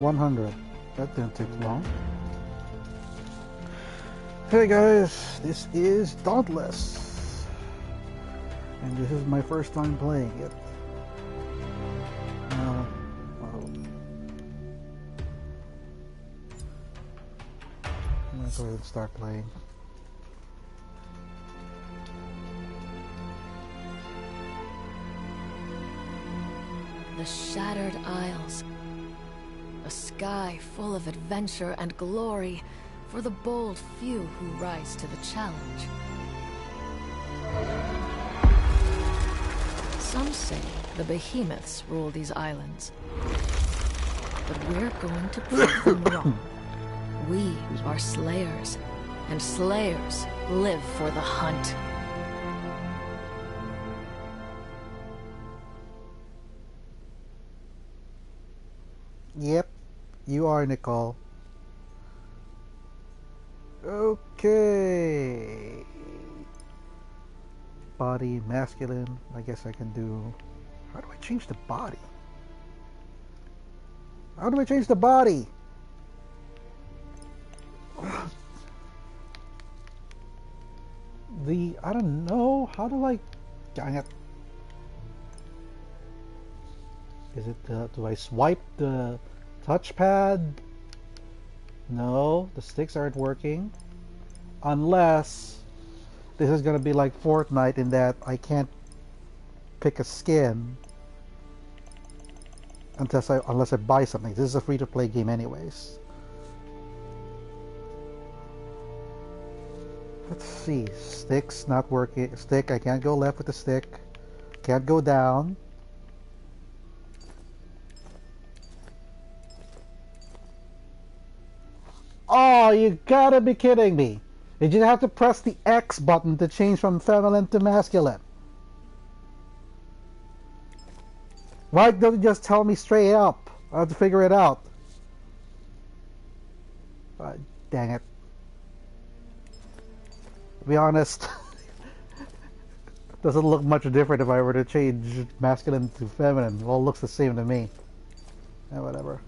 100. That didn't take long. Hey guys, this is Dauntless. And this is my first time playing it. Well, I'm gonna go ahead and start playing. The Shattered Isles. A sky full of adventure and glory for the bold few who rise to the challenge. Some say the behemoths rule these islands. But we're going to prove them wrong. We are slayers, and slayers live for the hunt. Yep, you are, Nicole. Okay. Body, masculine. I guess I can do... How do I change the body? How do I change the body? I don't know. How do I... Dang it. Is it, do I swipe the touchpad? No, the sticks aren't working. Unless this is gonna be like Fortnite in that I can't pick a skin unless I buy something. This is a free-to-play game anyways. Let's see. Sticks not working. Stick, I can't go left with the stick. Can't go down. Oh, you gotta be kidding me. You just have to press the X button to change from feminine to masculine. Why don't you just tell me straight up? I have to figure it out. Dang it. To be honest, doesn't look much different if I were to change masculine to feminine. It all looks the same to me. Yeah, whatever.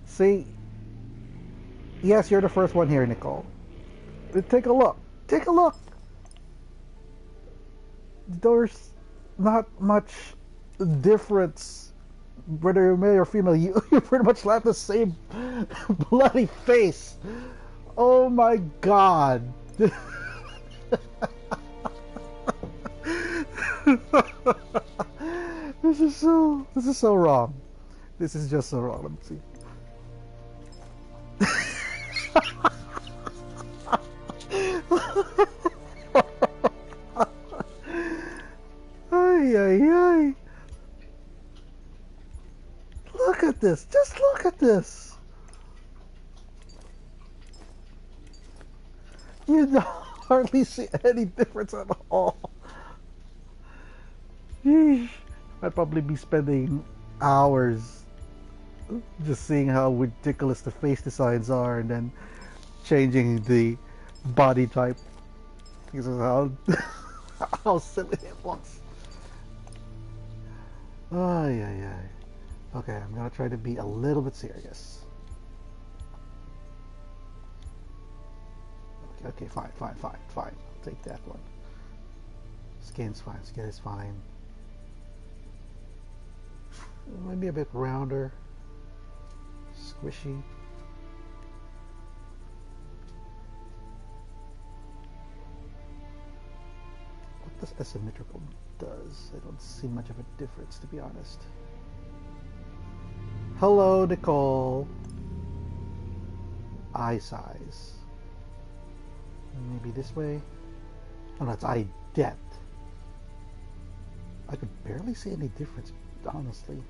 See? Yes, you're the first one here, Nicole. But take a look. Take a look. There's not much difference whether you're male or female. You pretty much have the same bloody face. Oh my god. This is so wrong. This is just so wrong. Let me see. Ay, ay, ay. Look at this. Just look at this. You don't hardly see any difference at all. Yeesh. I'd probably be spending hours just seeing how ridiculous the face designs are and then changing the body type because of how silly it looks. Ay, ay, ay. Okay, I'm gonna try to be a little bit serious. Okay, fine. I'll take that one. Skin's fine. Skin is fine. Maybe a bit rounder. Squishy. What does asymmetrical does? I don't see much of a difference, to be honest. Hello, Nicole. Eye size. Maybe this way. Oh, that's eye depth. I could barely see any difference, honestly,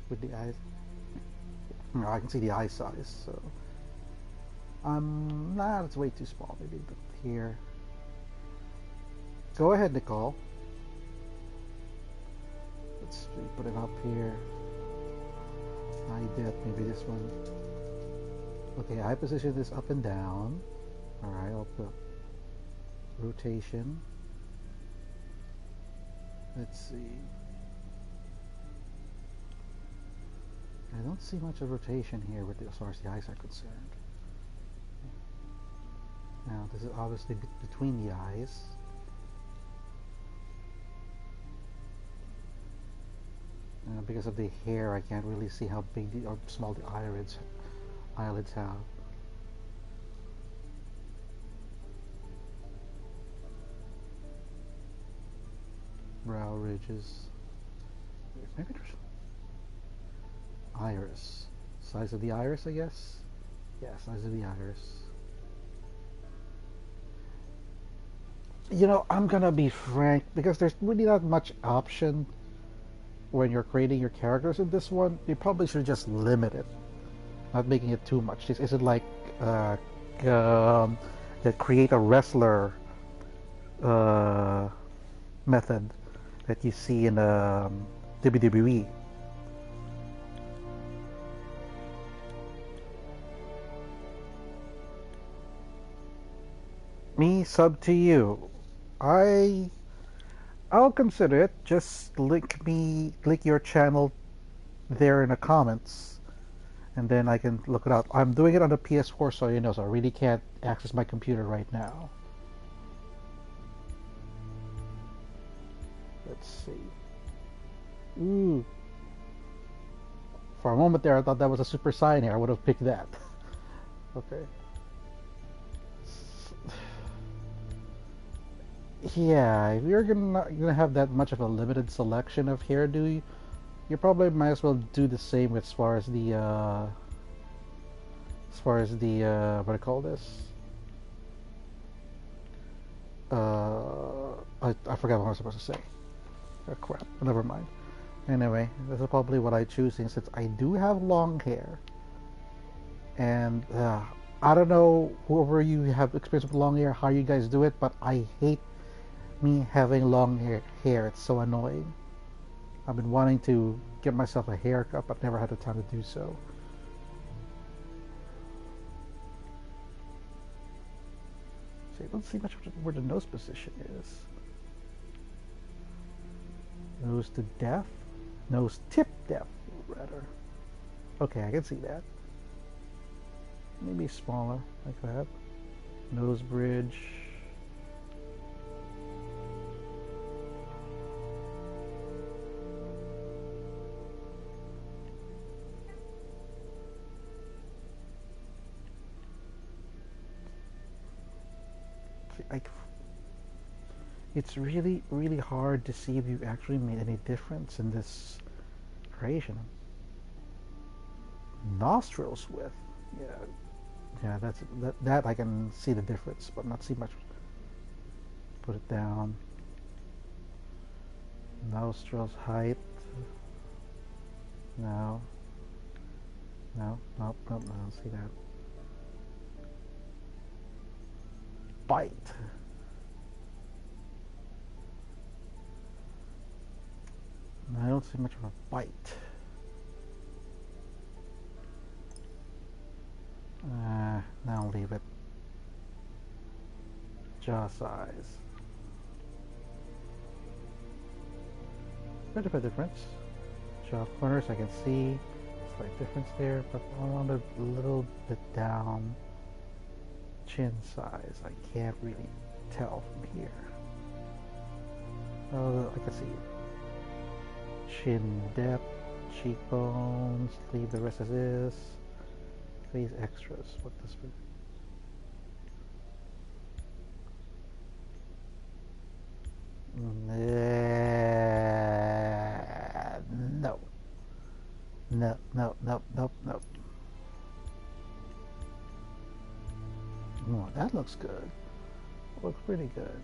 with the eyes. No, I can see the eye size, so nah, it's way too small. Maybe a bit here. Go ahead, Nicole. Let's put it up here. Eye depth, maybe this one. Okay, I position this up and down. Alright, I'll put rotation. Let's see. I don't see much of rotation here with as far as the eyes are concerned. Now, this is obviously between the eyes. Because of the hair, I can't really see how big or small the eyelids have. Brow ridges. Maybe there's iris. Size of the iris, I guess? Yeah, size of the iris. You know, I'm gonna be frank, because there's really not much option when you're creating your characters in this one. You probably should just limit it, not making it too much. This isn't like the create a wrestler method that you see in WWE. Me sub to you. I'll consider it. Just link your channel there in the comments, and then I can look it up. I'm doing it on the PS4, so you know, so I really can't access my computer right now. Let's see. Ooh. For a moment there, I thought that was a Super Saiyan hair. I would have picked that. Okay. Yeah, if you're gonna have that much of a limited selection of hairdo, you probably might as well do the same as far as the what do I call this? I forgot what I was supposed to say. Oh, crap. Never mind. Anyway, this is probably what I choose since I do have long hair, and I don't know whoever you have experience with long hair, how you guys do it, but I hate me having long hair. It's so annoying. I've been wanting to get myself a haircut, but never had the time to do so. See, I don't see much where the nose position is. Nose to depth? Nose tip depth, rather. Okay, I can see that. Maybe smaller, like that. Nose bridge. It's really, really hard to see if you actually made any difference in this creation. Nostrils width, yeah, that I can see the difference, but not see much. Put it down. Nostrils height. No. No, nope, nope, I don't see that. Bite. I don't see much of a bite. Now leave it. Jaw size. Bit of a difference. Jaw corners I can see. Slight difference there, but on a little bit down. Chin size I can't really tell from here. Oh, I can see chin depth, cheekbones, leave the rest as is. Face extras, what this mean? No. No, no, no, no, no. Oh, that looks good. Looks pretty good.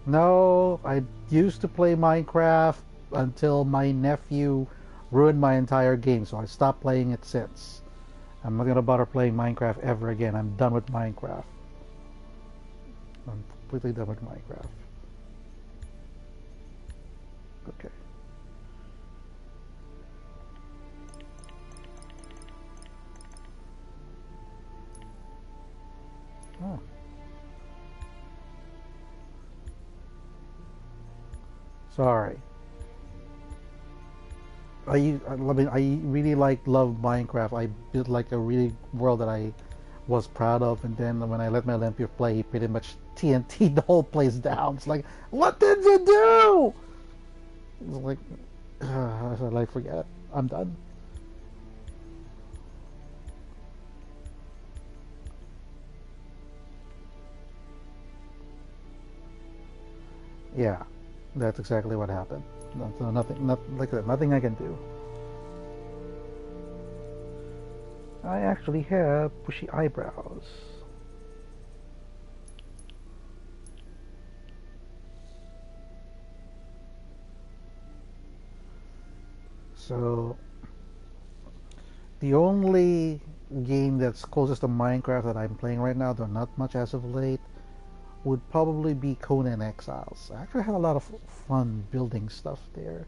No, I used to play Minecraft until my nephew ruined my entire game, so I stopped playing it since. I'm not gonna bother playing Minecraft ever again. I'm done with Minecraft. I'm completely done with Minecraft. Okay. Oh. Sorry. I really love Minecraft. I built like a really world that I was proud of, and then when I let my Olympia play, he pretty much TNT the whole place down. It's like, what did you do? It's like, I said, like, forget it. I'm done. Yeah, that's exactly what happened. So nothing, like I said, nothing I can do. I actually have bushy eyebrows. So the only game that's closest to Minecraft that I'm playing right now, though not much as of late, would probably be Conan Exiles. I actually had a lot of fun building stuff there.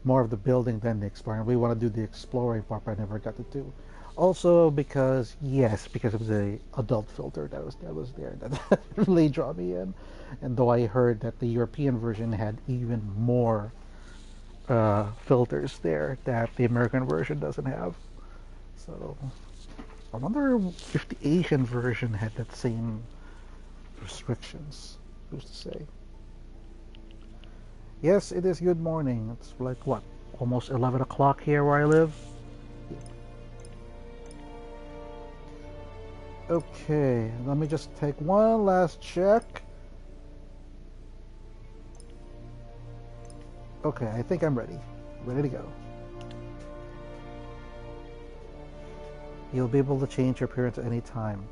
More of the building than the exploring. We want to do the exploring part, but I never got to do. Also because yes, because of the adult filter that was there that really drew me in. And though I heard that the European version had even more filters there that the American version doesn't have. So I wonder if the Asian version had that same restrictions. Who's to say? Yes, it is good morning. It's like what, almost 11 o'clock here where I live. Okay, let me just take one last check. Okay, I think I'm ready. Ready to go. You'll be able to change your appearance at any time.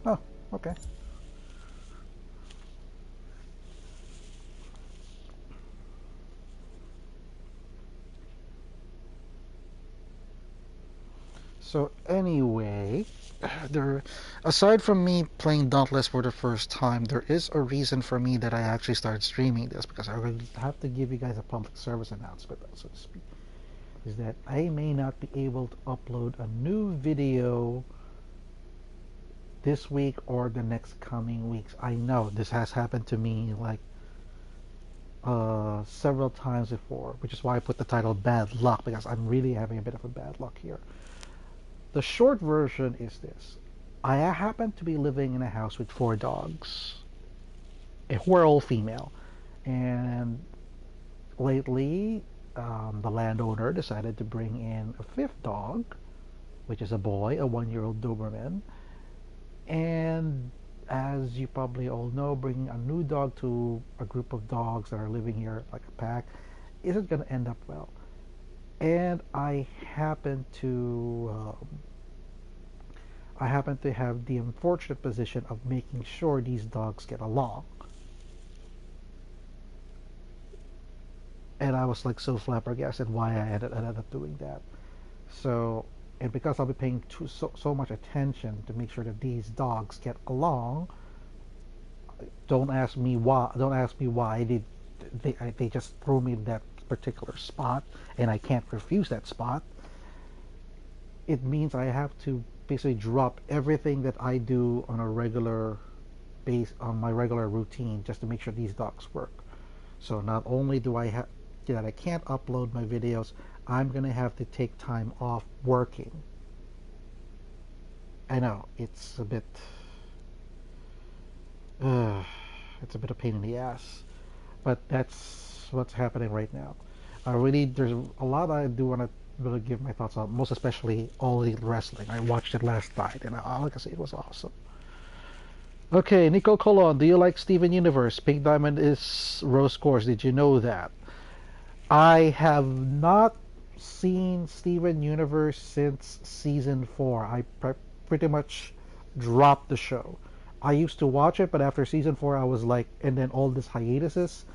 Oh, okay. So anyway, there, aside from me playing Dauntless for the first time, there is a reason for me that I actually started streaming this, because I will have to give you guys a public service announcement, so to speak. Is that I may not be able to upload a new video this week or the next coming weeks. I know this has happened to me like several times before, which is why I put the title Bad Luck, because I'm really having a bit of a bad luck here. The short version is this. I happen to be living in a house with 4 dogs, who are all female, and lately the landowner decided to bring in a 5th dog, which is a boy, a 1-year-old Doberman. And as you probably all know, bringing a new dog to a group of dogs that are living here like a pack isn't going to end up well. And I happen to have the unfortunate position of making sure these dogs get along. And I was like so flabbergasted why I ended up doing that. So, and because I'll be paying so much attention to make sure that these dogs get along, don't ask me why. Don't ask me why they just threw me in that particular spot, and I can't refuse that spot. It means I have to basically drop everything that I do on a regular base, on my regular routine, just to make sure these dogs work. So not only do I have that I can't upload my videos, I'm gonna have to take time off working. I know it's a bit it's a bit of pain in the ass, but that's what's happening right now. There's a lot I do want to really give my thoughts on, most especially All Elite Wrestling. I watched it last night, and like I say, it was awesome. Okay, Nico Colon, do you like Steven Universe? Pink Diamond is Rose Course. Did you know that? I have not seen Steven Universe since season 4. I pretty much dropped the show. I used to watch it, but after season 4, I was like, and then all this hiatuses,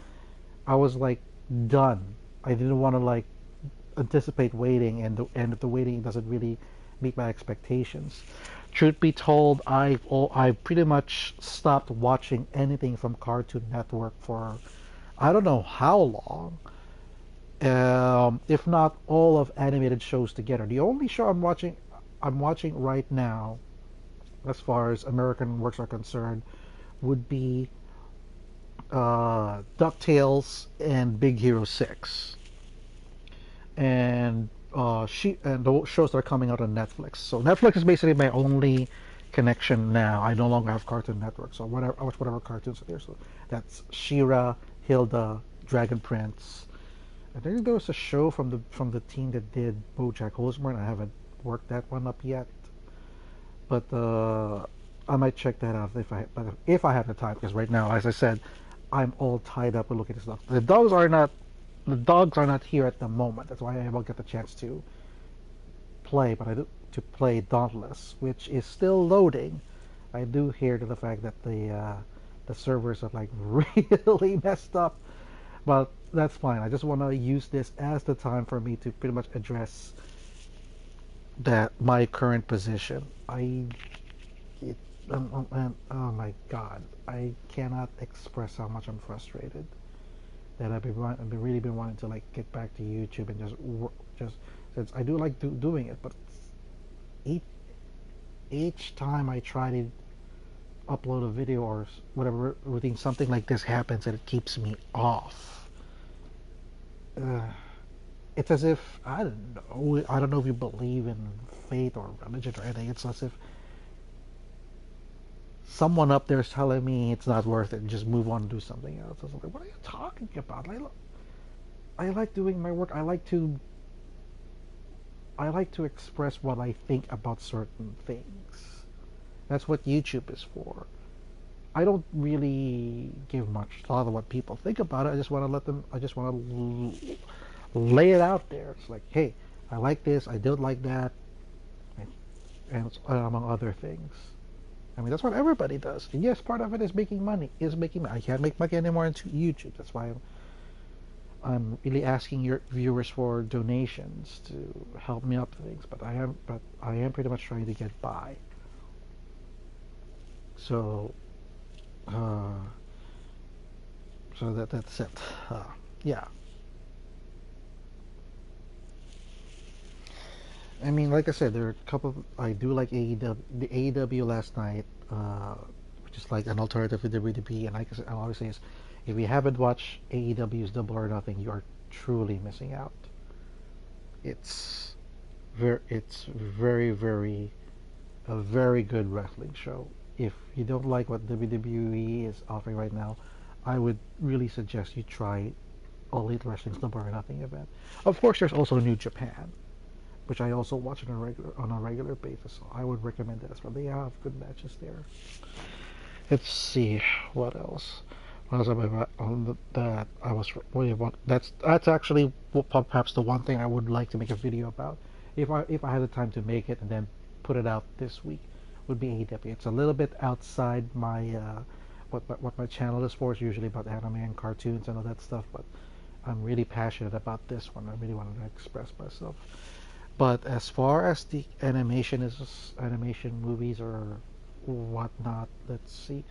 I was like done. I didn't want to like anticipate waiting, and if the waiting doesn't really meet my expectations. Truth be told, I pretty much stopped watching anything from Cartoon Network for I don't know how long. If not all of animated shows together. The only show I'm watching right now, as far as American works are concerned, would be DuckTales and Big Hero 6. And the shows that are coming out on Netflix. So Netflix is basically my only connection now. I no longer have Cartoon Network, so whatever I watch whatever cartoons are there. So that's She-Ra, Hilda, Dragon Prince. I think there was a show from the team that did BoJack Horseman. I haven't worked that one up yet, but I might check that out if I have the time. Because right now, as I said, I'm all tied up with looking at stuff. The dogs are not here at the moment. That's why I won't get the chance to play. But I do to play Dauntless, which is still loading. I do hear to the fact that the servers are like really messed up, but that's fine. I just want to use this as the time for me to pretty much address that my current position. It, oh my God, I cannot express how much I'm frustrated that I've been really been wanting to like get back to YouTube and just since I do like doing it, but each each time I try to upload a video or whatever routine, something like this happens and it keeps me off. Uh, it's as if I don't know if you believe in faith or religion or anything. It's as if someone up there is telling me it's not worth it and just move on and do something else. I was like, what are you talking about? I like doing my work. I like to express what I think about certain things. That's what YouTube is for. I don't really give much thought of what people think about it. I just want to let them. I just want to lay it out there. It's like, hey, I like this. I don't like that, and among other things. I mean, that's what everybody does. And yes, part of it is making money. I can't make money anymore into YouTube. That's why I'm really asking your viewers for donations to help me up things. But I am pretty much trying to get by. So, uh, that's it. Yeah. I mean, like I said, there are a couple. I do like AEW. The AEW last night, which is like an alternative to WWE. And like I said, I always say is, if you haven't watched AEW's Double or Nothing, you are truly missing out. It's very, a very good wrestling show. If you don't like what WWE is offering right now, I would really suggest you try All Elite Wrestling's Double or Nothing event. Of course, there's also New Japan, which I also watch on a regular basis. So I would recommend it as well. They have good matches there. Let's see what else. What else have I on that I was really want? That's actually perhaps the one thing I would like to make a video about. If I had the time to make it and then put it out this week, would be AEW. It's a little bit outside my what my channel is for. It's usually about anime and cartoons and all that stuff, but I'm really passionate about this one. I really wanted to express myself. But as far as the animation movies or whatnot, let's see.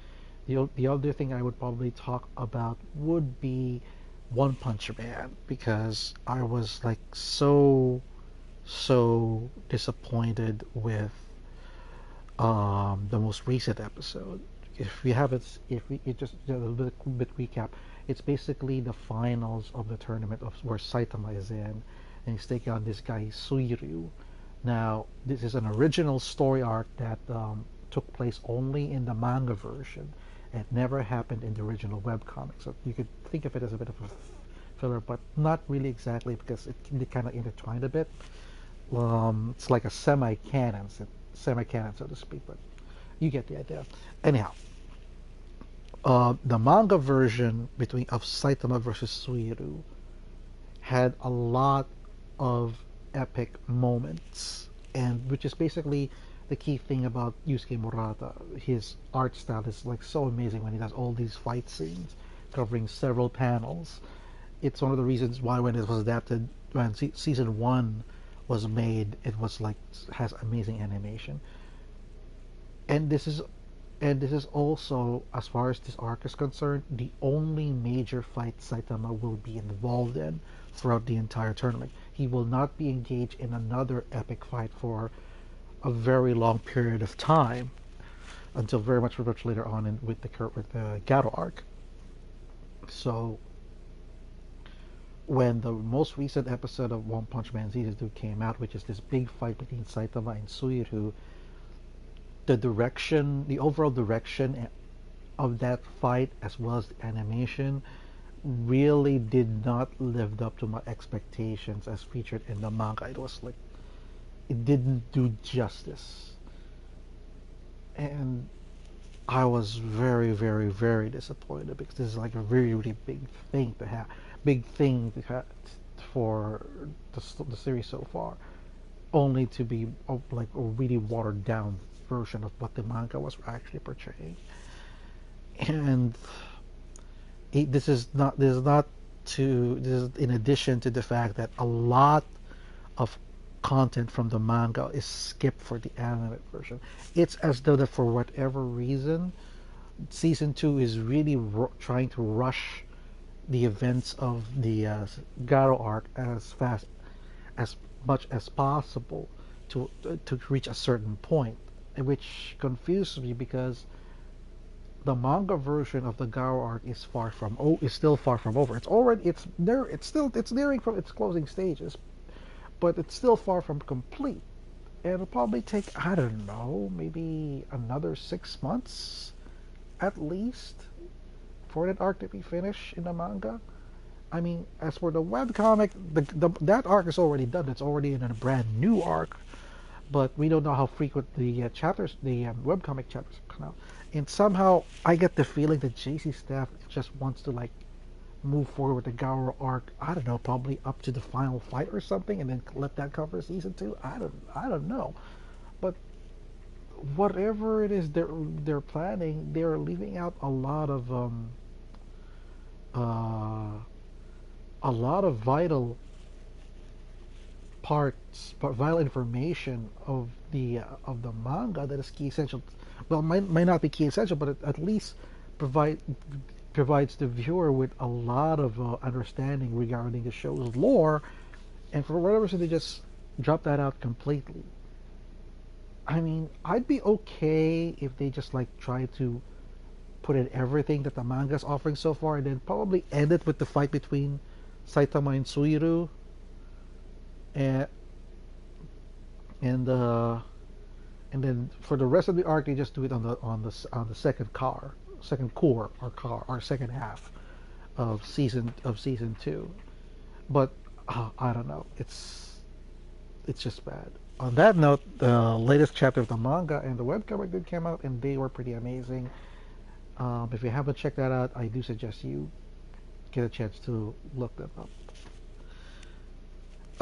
The other thing I would probably talk about would be One Punch Man, because I was like so disappointed with the most recent episode. If we have it, if we it just a little bit recap, it's basically the finals of the tournament of where Saitama is in, and he's taking on this guy Suiryu. Now, this is an original story arc that took place only in the manga version. It never happened in the original webcomic, so you could think of it as a bit of a filler, but not really exactly because it kind of intertwined a bit. It's like a semi-canon, so to speak, but you get the idea. Anyhow, the manga version of Saitama versus Suiru had a lot of epic moments, and which is basically the key thing about Yusuke Murata. His art style is like so amazing when he does all these fight scenes covering several panels. It's one of the reasons why when it was adapted, when season one was made, it was like has amazing animation. And this is also, as far as this arc is concerned, the only major fight Saitama will be involved in throughout the entire tournament. He will not be engaged in another epic fight for a very long period of time until very much later on with the Gato arc. So when the most recent episode of One Punch Man season 2 came out, which is this big fight between Saitama and Suiru, the overall direction of that fight, as well as the animation, really did not live up to my expectations as featured in the manga. It was like it didn't do justice, and I was very, very, very disappointed because this is like a really, really big thing to have for the series so far, only to be like a really watered down version of what the manga was actually portraying. And this is not this is in addition to the fact that a lot of content from the manga is skipped for the anime version. It's as though that for whatever reason, season two is really trying to rush the events of the Garo arc as fast as much as possible to reach a certain point, which confuses me because the manga version of the Garo arc is still far from over. It's nearing from its closing stages, but it's still far from complete. And it'll probably take, I don't know, maybe another 6 months at least for that arc to be finished in the manga. I mean, as for the webcomic, that arc is already done. It's already in a brand new arc, but we don't know how frequent the webcomic chapters come out. And somehow, I get the feeling that JC staff just wants to like move forward with the Garo arc. I don't know, probably up to the final fight or something, and then let that cover season two. I don't know, but whatever it is they're planning, they're leaving out uh, a lot of vital information of the manga that is key essential. Well, might not be key essential, but at least provide provides the viewer with a lot of understanding regarding the show's lore, and for whatever reason they just drop that out completely. I mean, I'd be okay if they just like try to put in everything that the manga's offering so far, and then probably end it with the fight between Saitama and Suiru, and and uh, and then for the rest of the arc, they just do it on the second core or second half of season two. But I don't know, it's just bad. On that note, the latest chapter of the manga and the webcomic did came out, and they were pretty amazing. If you haven't checked that out, I do suggest you get a chance to look them up.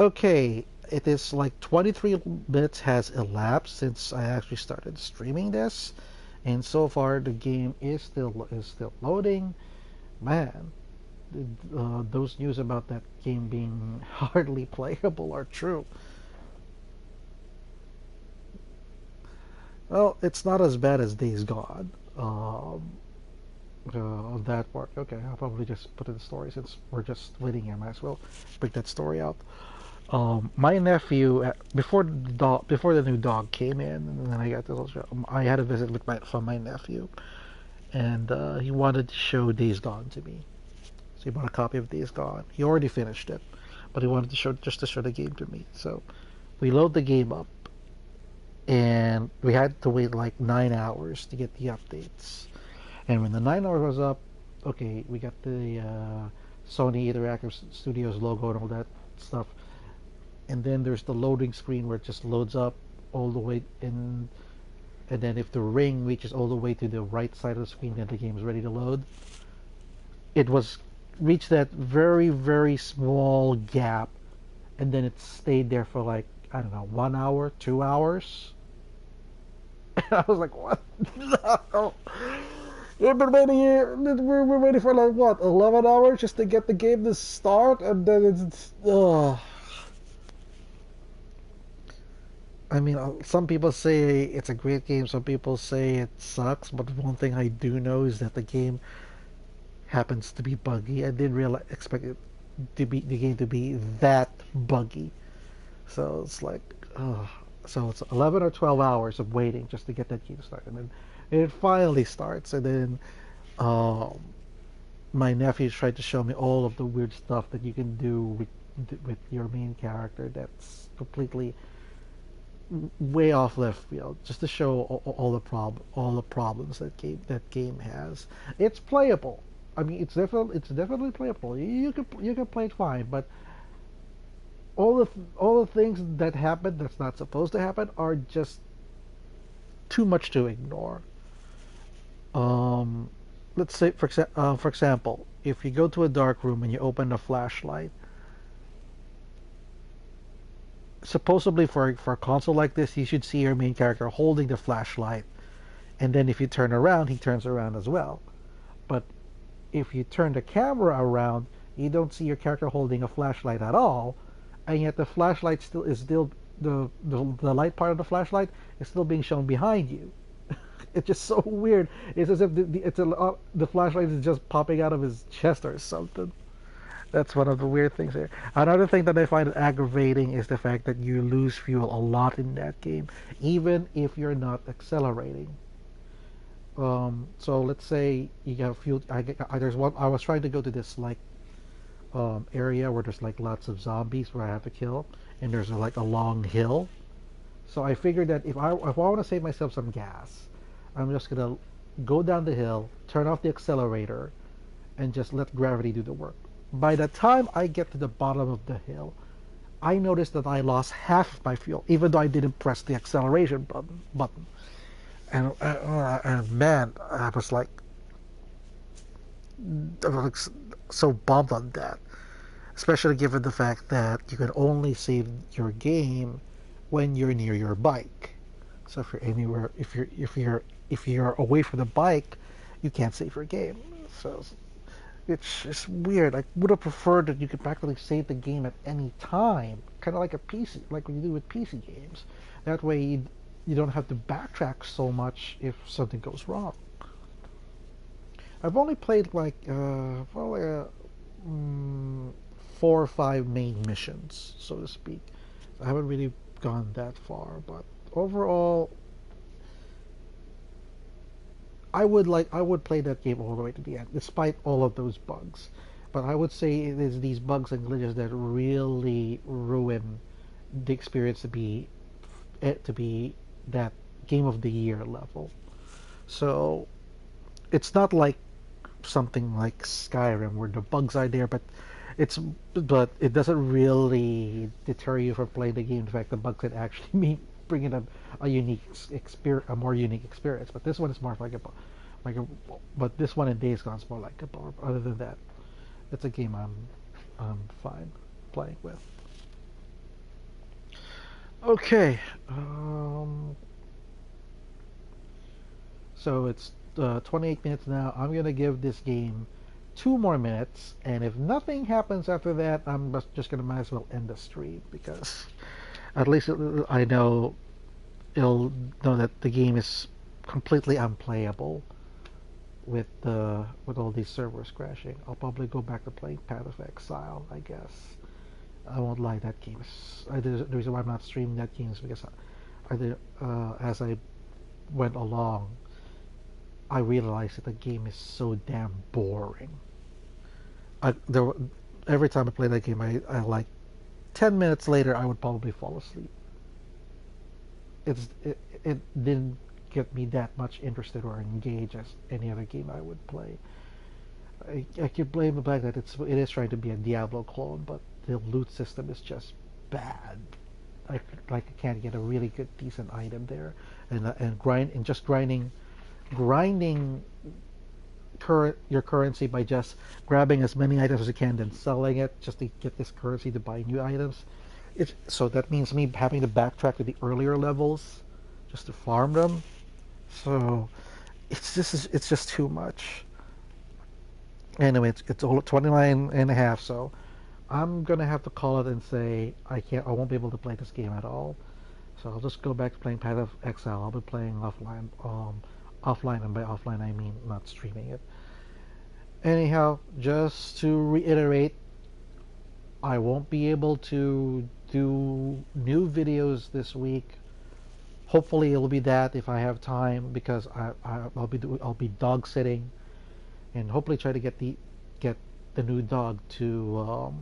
Okay, it is like 23 minutes has elapsed since I actually started streaming this, and so far the game is still loading. Man, those news about that game being hardly playable are true. Well, it's not as bad as Days Gone. On that part, okay, I'll probably just put in the story since we're just waiting here. Might as well break that story out. My nephew, before the new dog came in, and then I got this. I had a visit from my nephew, and he wanted to show Days Gone to me. So he bought a copy of Days Gone. He already finished it, but he wanted to show the game to me. So we load the game up, and we had to wait like 9 hours to get the updates. And when the 9 hours was up, okay, we got the Sony Interactive Studios logo and all that stuff. And then there's the loading screen where it just loads up all the way in, and then if the ring reaches all the way to the right side of the screen, then the game is ready to load. It was reached that very, very small gap, and then it stayed there for like, I don't know, 1 hour, 2 hours. And I was like, what? No. We've been waiting here. We're waiting for like what, 11 hours just to get the game to start, and then it's. I mean, some people say it's a great game. Some people say it sucks. But one thing I do know is that the game happens to be buggy. I didn't really expect it to be the game to be that buggy. So it's like, so it's 11 or 12 hours of waiting just to get that game started, and then it finally starts, and then um, my nephew tried to show me all of the weird stuff that you can do with your main character. That's completely way off left field, just to show all the problems that game has. It's playable. I mean, it's definitely playable. You can play it fine, but all the things that happen that's not supposed to happen are just too much to ignore. Um, let's say for example, if you go to a dark room and you open a flashlight, supposedly for a console like this, you should see your main character holding the flashlight, and then if you turn around, he turns around as well. But if you turn the camera around, you don't see your character holding a flashlight at all, and yet the flashlight still the light part of the flashlight is still being shown behind you. It's just so weird. It's as if the flashlight is just popping out of his chest or something. That's one of the weird things here. Another thing that I find aggravating is the fact that you lose fuel a lot in that game, even if you're not accelerating. So let's say you have fuel. There's one. I was trying to go to this like area where there's like lots of zombies where I have to kill, and there's like a long hill. So I figured that if I want to save myself some gas, I'm just gonna go down the hill, turn off the accelerator, and just let gravity do the work. By the time I get to the bottom of the hill, I noticed that I lost half of my fuel, even though I didn't press the acceleration button. And man, I was like so bummed on that, especially given the fact that you can only save your game when you're near your bike. So if you're anywhere, if you're away from the bike, you can't save your game. So it's just weird. I would have preferred that you could practically save the game at any time, kind of like a PC, like what you do with PC games. That way, you don't have to backtrack so much if something goes wrong. I've only played like probably 4 or 5 main missions, so to speak. I haven't really gone that far, but overall, I would play that game all the way to the end, despite all of those bugs. But I would say it is these bugs and glitches that really ruin the experience to be that game of the year level. So it's not like something like Skyrim where the bugs are there, but it doesn't really deter you from playing the game. In fact, the bugs can actually bring in a unique experience, a more unique experience. But this one is more like a but this one in Days Gone is more like a bummer. Other than that, it's a game I'm fine playing with. Okay, so it's 28 minutes now. I'm gonna give this game 2 more minutes, and if nothing happens after that, I'm just gonna might as well end the stream because at least I know it'll know that the game is completely unplayable with all these servers crashing. I'll probably go back to playing Path of Exile, I guess. I won't lie, that game is the reason why I'm not streaming that game is because as I went along, I realized that the game is so damn boring. Every time I play that game, I like 10 minutes later I would probably fall asleep. It didn't get me that much interested or engaged as any other game I would play. I could blame the fact that it is trying to be a Diablo clone, but the loot system is just bad. I can't get a really good decent item there, and just grinding your currency by just grabbing as many items as you can, then selling it just to get this currency to buy new items. So that means me having to backtrack to the earlier levels just to farm them. So it's just too much. Anyway, it's all 29 and a half, so I'm gonna have to call it and say I won't be able to play this game at all. So I'll just go back to playing Path of Exile. I'll be playing offline. Offline, and by offline I mean not streaming it. Anyhow, just to reiterate, I won't be able to do new videos this week. Hopefully it'll be that if I have time, because I'll be dog sitting, and hopefully try to get get the new dog to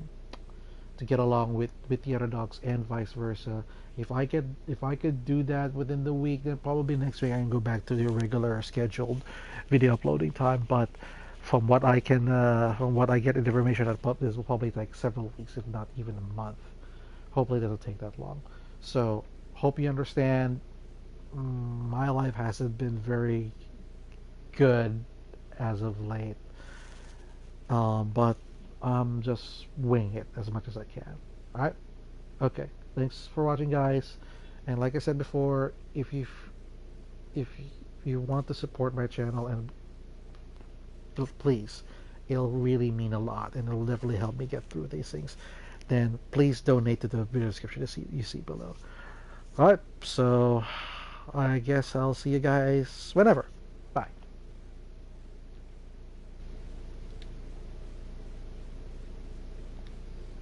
get along with the other dogs and vice versa. If I could do that within the week, then probably next week I can go back to the regular scheduled video uploading time. But from what I get in information, this will probably take several weeks, if not even a month. Hopefully, it doesn't take that long. So, hope you understand. My life hasn't been very good as of late, but I'm just winging it as much as I can. All right. Okay. Thanks for watching, guys. And like I said before, if you want to support my channel, and please, it'll really mean a lot, and it'll definitely help me get through these things. Then please donate to the video description you see below. All right. So I guess I'll see you guys whenever.